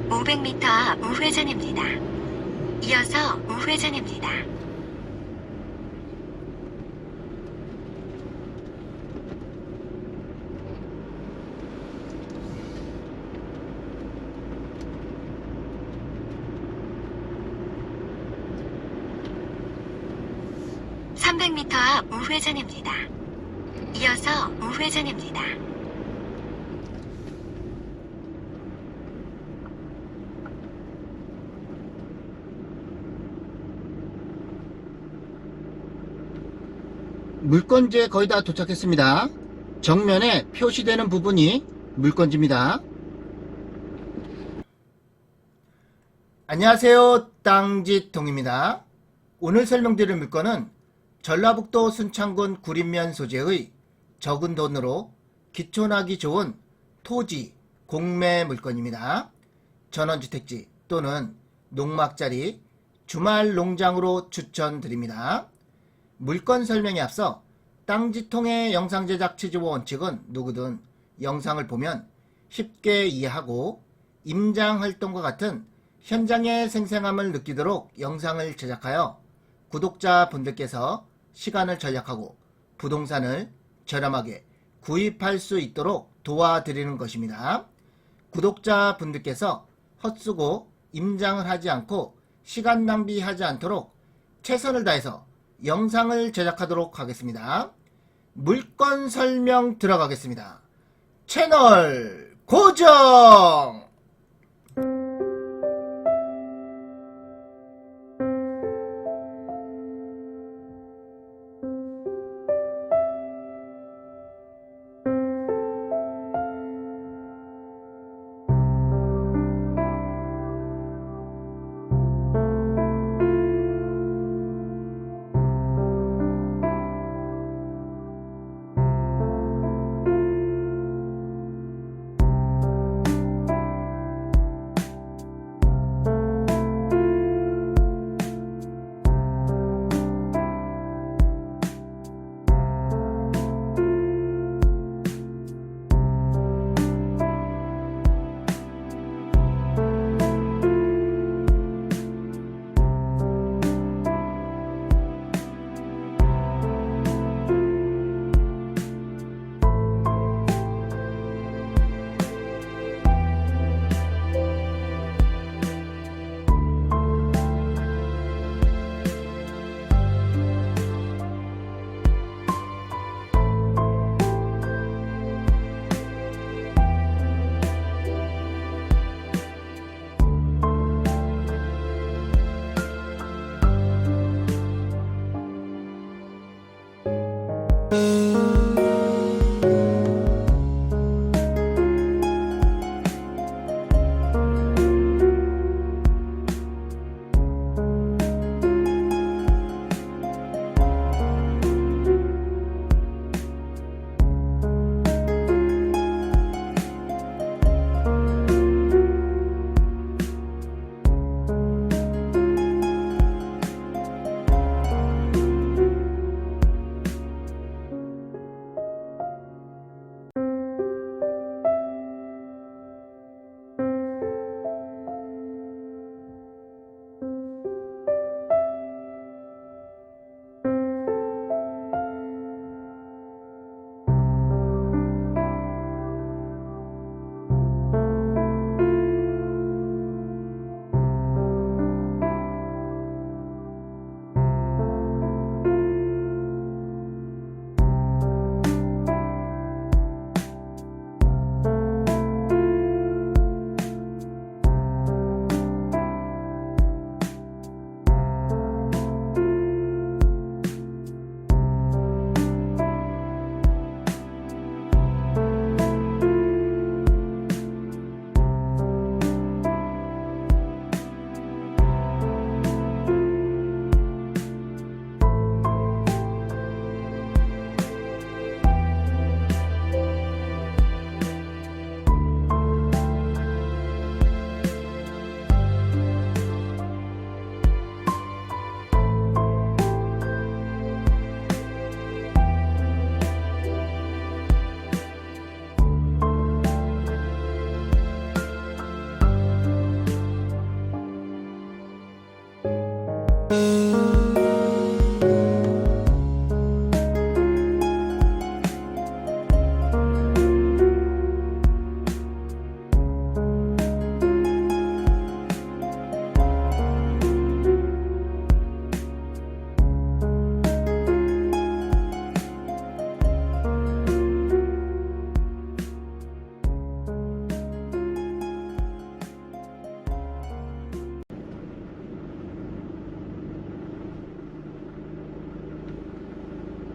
500m 앞 우회전입니다. 이어서 우회전입니다. (300m) 앞 우회전입니다. 이어서 우회전입니다. 물건지에 거의 다 도착했습니다. 정면에 표시되는 부분이 물건지입니다. 안녕하세요, 땅짓통입니다. 오늘 설명드릴 물건은 전라북도 순창군 구림면 소재의 적은 돈으로 기촌하기 좋은 토지, 공매 물건입니다. 전원주택지 또는 농막자리, 주말 농장으로 추천드립니다. 물건 설명에 앞서 땅지통의 영상 제작 취지와 원칙은 누구든 영상을 보면 쉽게 이해하고 임장 활동과 같은 현장의 생생함을 느끼도록 영상을 제작하여 구독자분들께서 시간을 절약하고 부동산을 저렴하게 구입할 수 있도록 도와드리는 것입니다. 구독자분들께서 헛수고 임장을 하지 않고 시간 낭비하지 않도록 최선을 다해서 영상을 제작하도록 하겠습니다. 물건 설명 들어가겠습니다. 채널 고정!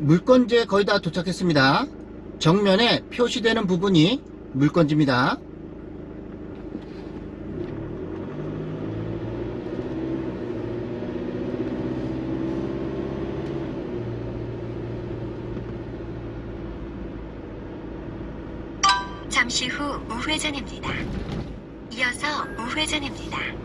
물건지에 거의 다 도착했습니다. 정면에 표시되는 부분이 물건지입니다. 잠시 후 우회전입니다. 이어서 우회전입니다.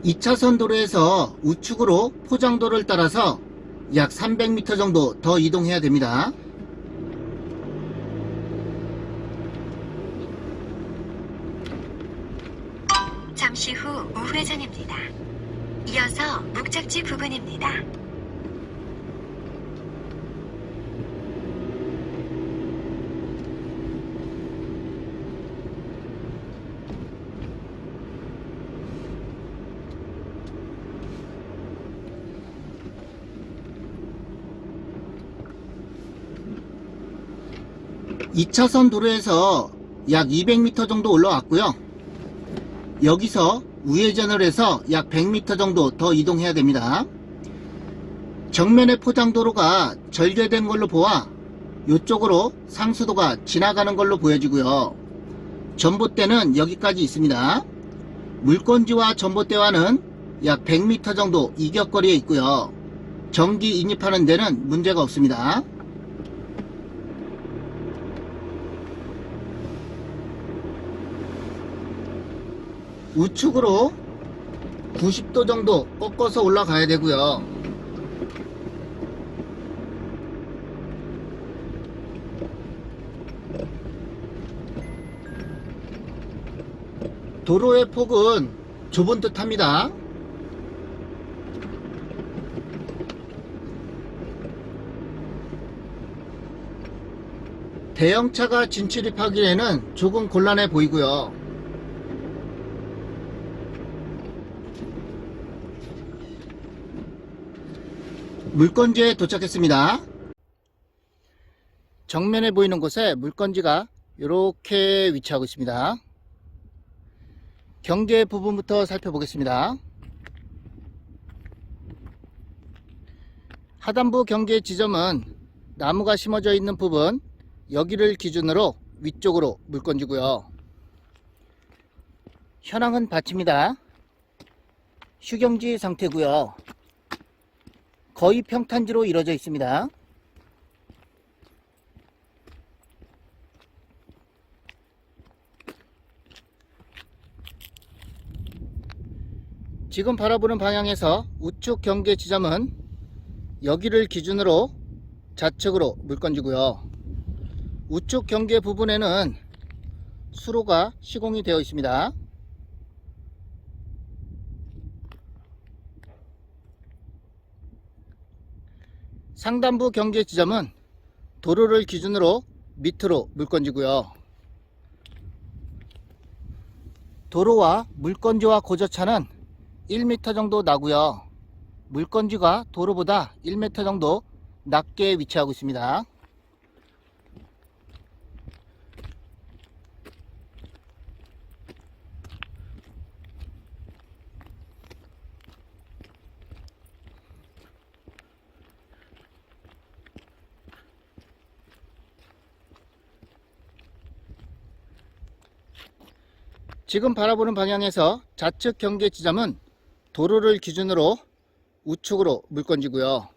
이 차선 도로에서 우측으로 포장도를 따라서 약 300m 정도 더 이동해야 됩니다. 잠시 후 우회전입니다. 이어서 목적지 부근입니다. 이 차선 도로에서 약 200m 정도 올라왔고요. 여기서 우회전을 해서 약 100m 정도 더 이동해야 됩니다. 정면의 포장도로가 절개된 걸로 보아 이쪽으로 상수도가 지나가는 걸로 보여지고요. 전봇대는 여기까지 있습니다. 물건지와 전봇대와는 약 100m 정도 이격거리에 있고요. 전기 인입하는 데는 문제가 없습니다. 우측으로 90도 정도 꺾어서 올라가야 되고요. 도로의 폭은 좁은 듯 합니다. 대형차가 진출입하기에는 조금 곤란해 보이고요. 물건지에 도착했습니다. 정면에 보이는 곳에 물건지가 이렇게 위치하고 있습니다. 경계 부분부터 살펴보겠습니다. 하단부 경계 지점은 나무가 심어져 있는 부분, 여기를 기준으로 위쪽으로 물건지고요. 현황은 밭입니다. 휴경지 상태고요. 거의 평탄지로 이루어져 있습니다. 지금 바라보는 방향에서 우측 경계 지점은 여기를 기준으로 좌측으로 물건지고요. 우측 경계 부분에는 수로가 시공이 되어 있습니다. 상단부 경계 지점은 도로를 기준으로 밑으로 물건지고요. 도로와 물건지와 고저차는 1m 정도 나고요. 물건지가 도로보다 1m 정도 낮게 위치하고 있습니다. 지금 바라보는 방향에서 좌측 경계 지점은 도로를 기준으로 우측으로 물건지고요.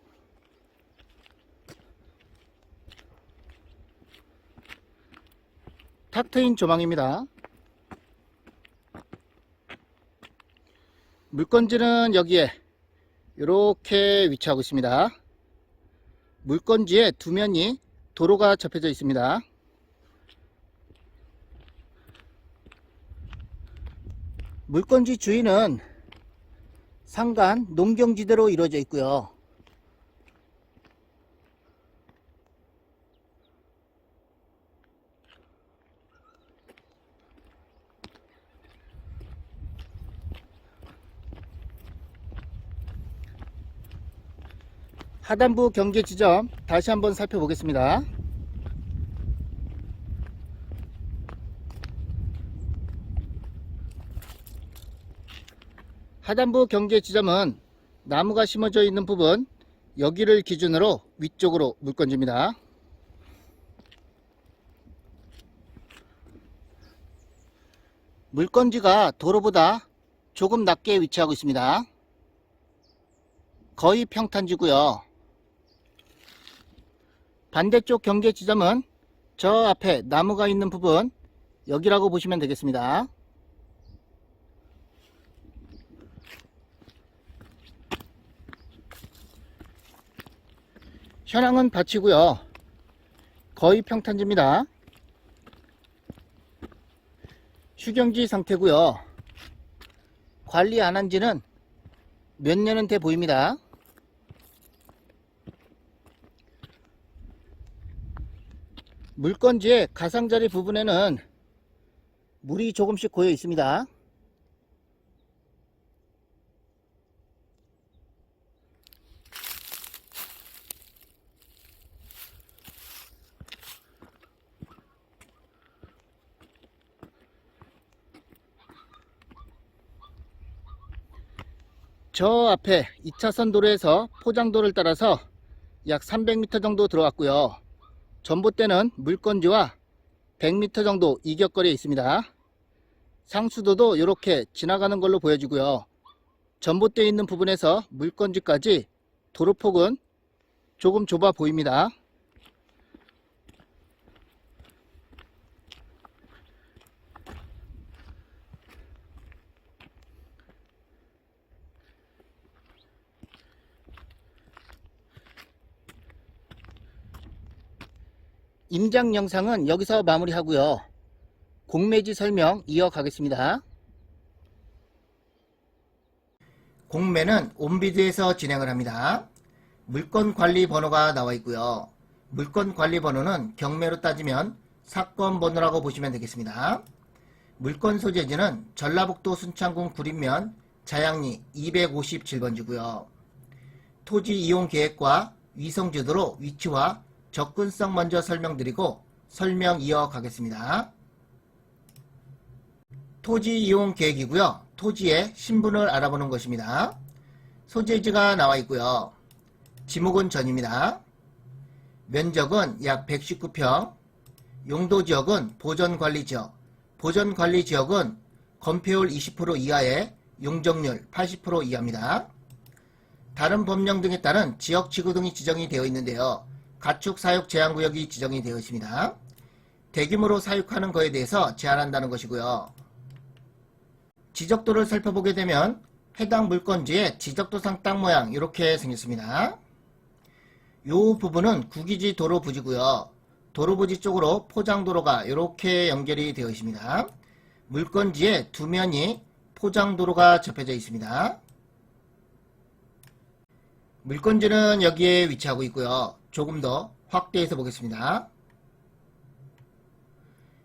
탁 트인 조망입니다. 물건지는 여기에 이렇게 위치하고 있습니다. 물건지의 두 면이 도로가 접혀져 있습니다. 물건지 주위는 산간, 농경지대로 이루어져 있고요. 하단부 경계 지점 다시 한번 살펴보겠습니다. 하단부 경계 지점은 나무가 심어져 있는 부분, 여기를 기준으로 위쪽으로 물건지입니다. 물건지가 도로보다 조금 낮게 위치하고 있습니다. 거의 평탄지고요. 반대쪽 경계 지점은 저 앞에 나무가 있는 부분, 여기라고 보시면 되겠습니다. 현황은 밭이고요. 거의 평탄지입니다. 휴경지 상태고요. 관리 안 한 지는 몇 년은 돼 보입니다. 물건지의 가장자리 부분에는 물이 조금씩 고여 있습니다. 저 앞에 2차선 도로에서 포장도를 따라서 약 300m 정도 들어왔고요. 전봇대는 물건지와 100m 정도 이격거리에 있습니다. 상수도도 이렇게 지나가는 걸로 보여지고요. 전봇대에 있는 부분에서 물건지까지 도로폭은 조금 좁아 보입니다. 임장 영상은 여기서 마무리하고요. 공매지 설명 이어가겠습니다. 공매는 온비드에서 진행을 합니다. 물건 관리 번호가 나와 있고요. 물건 관리 번호는 경매로 따지면 사건 번호라고 보시면 되겠습니다. 물건 소재지는 전라북도 순창군 구림면 자양리 257번지고요. 토지 이용 계획과 위성지도로 위치와 접근성 먼저 설명드리고 설명 이어가겠습니다. 토지 이용 계획이고요. 토지의 신분을 알아보는 것입니다. 소재지가 나와 있고요. 지목은 전입니다. 면적은 약 119평, 용도지역은 보전관리지역, 보전관리지역은 건폐율 20% 이하에 용적률 80% 이하입니다. 다른 법령 등에 따른 지역지구 등이 지정이 되어 있는데요. 가축 사육 제한구역이 지정이 되어 있습니다. 대규모로 사육하는 것에 대해서 제한한다는 것이고요. 지적도를 살펴보게 되면 해당 물건지의 지적도상 땅 모양 이렇게 생겼습니다. 이 부분은 국유지 도로 부지고요. 도로 부지 쪽으로 포장도로가 이렇게 연결이 되어 있습니다. 물건지의 두 면이 포장도로가 접혀져 있습니다. 물건지는 여기에 위치하고 있고요. 조금 더 확대해서 보겠습니다.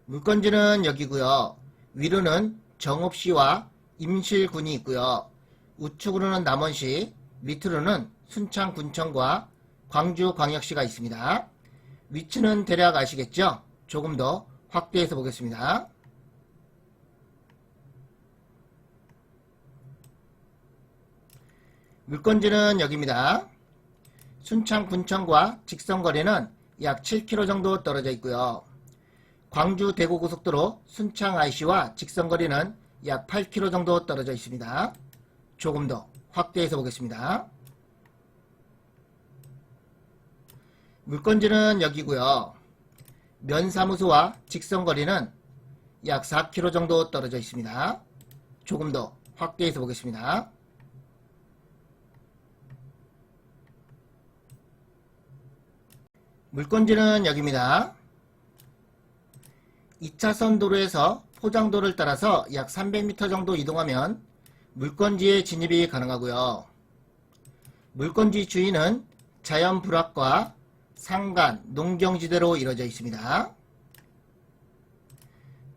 물건지는 여기고요. 위로는 정읍시와 임실군이 있고요. 우측으로는 남원시, 밑으로는 순창군청과 광주광역시가 있습니다. 위치는 대략 아시겠죠? 조금 더 확대해서 보겠습니다. 물건지는 여기입니다. 순창군청과 직선거리는 약 7km 정도 떨어져 있고요. 광주 대구고속도로 순창 IC와 직선거리는 약 8km 정도 떨어져 있습니다. 조금 더 확대해서 보겠습니다. 물건지는 여기고요. 면사무소와 직선거리는 약 4km 정도 떨어져 있습니다. 조금 더 확대해서 보겠습니다. 물건지는 여기입니다. 2차선 도로에서 포장도를 따라서 약 300m 정도 이동하면 물건지에 진입이 가능하고요. 물건지 주위는 자연 불악과 산간, 농경지대로 이루어져 있습니다.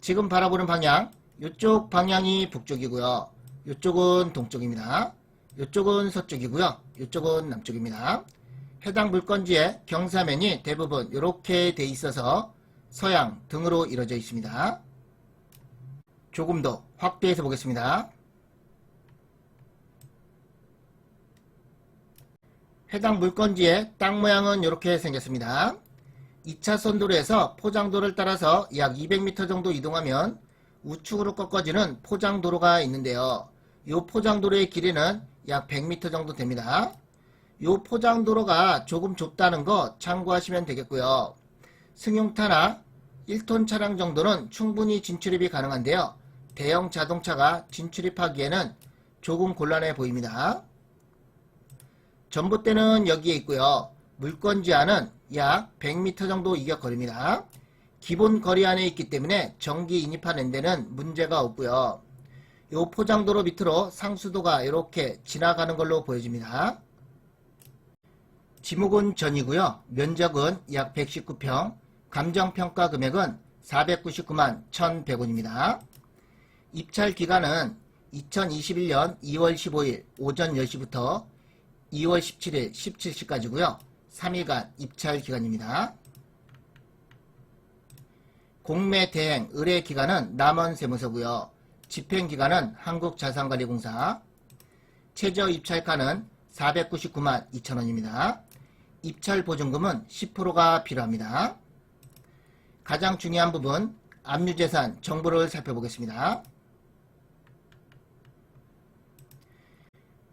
지금 바라보는 방향, 이쪽 방향이 북쪽이고요. 이쪽은 동쪽입니다. 이쪽은 서쪽이고요. 이쪽은 남쪽입니다. 해당 물건지의 경사면이 대부분 이렇게 돼 있어서 서양 등으로 이루어져 있습니다. 조금 더 확대해서 보겠습니다. 해당 물건지의 땅 모양은 이렇게 생겼습니다. 2차선 도로에서 포장도를 따라서 약 200m 정도 이동하면 우측으로 꺾어지는 포장도로가 있는데요. 이 포장도로의 길이는 약 100m 정도 됩니다. 이 포장도로가 조금 좁다는 거 참고하시면 되겠고요. 승용차나 1톤 차량 정도는 충분히 진출입이 가능한데요. 대형 자동차가 진출입하기에는 조금 곤란해 보입니다. 전봇대는 여기에 있고요. 물건지 안은 약 100m 정도 이격거리입니다. 기본 거리 안에 있기 때문에 전기 인입하는 데는 문제가 없고요. 이 포장도로 밑으로 상수도가 이렇게 지나가는 걸로 보여집니다. 지목은 전이고요. 면적은 약 119평, 감정평가 금액은 499만 1,100원입니다. 입찰 기간은 2021년 2월 15일 오전 10시부터 2월 17일 17시까지고요. 3일간 입찰 기간입니다. 공매 대행 의뢰 기간은 남원세무서고요. 집행 기간은 한국자산관리공사. 최저 입찰가는 499만 2천원입니다. 입찰 보증금은 10%가 필요합니다. 가장 중요한 부분 압류재산 정보를 살펴보겠습니다.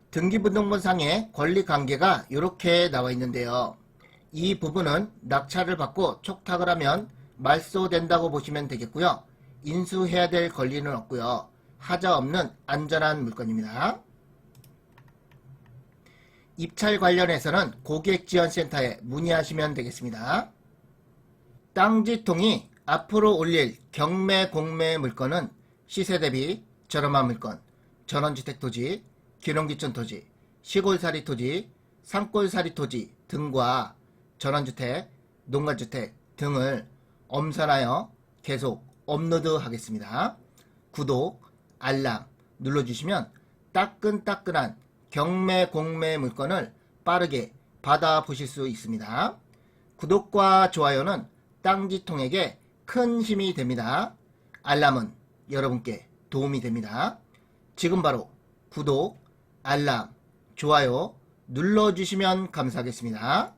등기부등본상의 권리관계가 이렇게 나와 있는데요. 이 부분은 낙찰을 받고 촉탁을 하면 말소된다고 보시면 되겠고요. 인수해야 될 권리는 없고요. 하자 없는 안전한 물건입니다. 입찰 관련해서는 고객지원센터에 문의하시면 되겠습니다. 땅지통이 앞으로 올릴 경매 공매 물건은 시세 대비 저렴한 물건, 전원주택 토지, 기농기촌 토지, 시골살이 토지, 산골살이 토지 등과 전원주택, 농가주택 등을 엄선하여 계속 업로드 하겠습니다. 구독, 알람 눌러주시면 따끈따끈한 경매 공매 물건을 빠르게 받아보실 수 있습니다. 구독과 좋아요는 땅지통에게 큰 힘이 됩니다. 알람은 여러분께 도움이 됩니다. 지금 바로 구독, 알람, 좋아요 눌러주시면 감사하겠습니다.